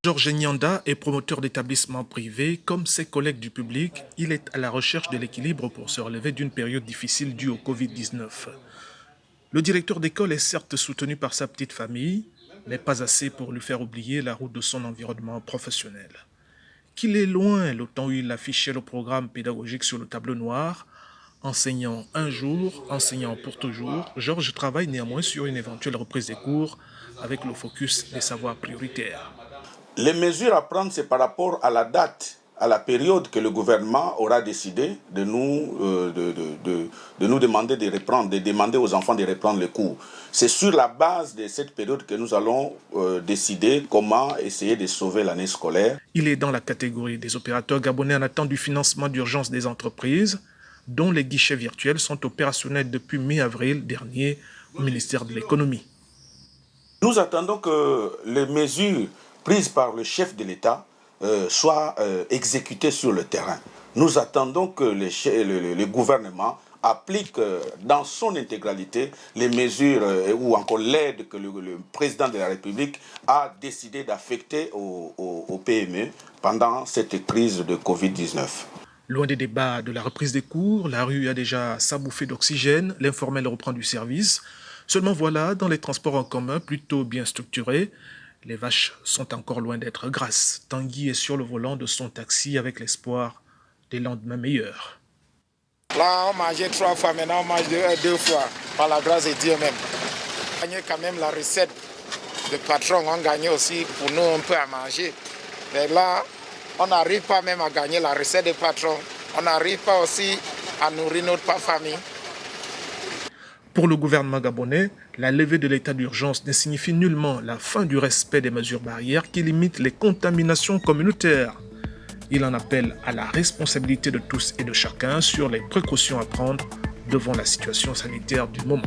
Georges Nyanda est promoteur d'établissements privés. Comme ses collègues du public, il est à la recherche de l'équilibre pour se relever d'une période difficile due au Covid-19. Le directeur d'école est certes soutenu par sa petite famille, mais pas assez pour lui faire oublier la route de son environnement professionnel. Qu'il est loin le temps où il affichait le programme pédagogique sur le tableau noir, enseignant un jour, enseignant pour toujours, Georges travaille néanmoins sur une éventuelle reprise des cours avec le focus des savoirs prioritaires. Les mesures à prendre, c'est par rapport à la date, à la période que le gouvernement aura décidé de nous demander de reprendre, de demander aux enfants de reprendre les cours. C'est sur la base de cette période que nous allons décider comment essayer de sauver l'année scolaire. Il est dans la catégorie des opérateurs gabonais en attente du financement d'urgence des entreprises, dont les guichets virtuels sont opérationnels depuis mi-avril dernier au ministère de l'économie. Nous attendons que les mesures prises par le chef de l'État soient exécutées sur le terrain. Nous attendons que le gouvernement applique dans son intégralité les mesures ou encore l'aide que le président de la République a décidé d'affecter au PME pendant cette crise de Covid-19. Loin des débats de la reprise des cours, la rue a déjà sa bouffée d'oxygène, l'informel reprend du service. Seulement voilà, dans les transports en commun plutôt bien structurés, les vaches sont encore loin d'être grasses. Tanguy est sur le volant de son taxi avec l'espoir des lendemains meilleurs. Là, on mangeait 3 fois, maintenant on mange 2 fois, par la grâce de Dieu même. On gagnait quand même la recette de patron, on gagnait aussi pour nous un peu à manger. Mais là, on n'arrive pas même à gagner la recette de patron. On n'arrive pas aussi à nourrir notre famille. Pour le gouvernement gabonais, la levée de l'état d'urgence ne signifie nullement la fin du respect des mesures barrières qui limitent les contaminations communautaires. Il en appelle à la responsabilité de tous et de chacun sur les précautions à prendre devant la situation sanitaire du moment.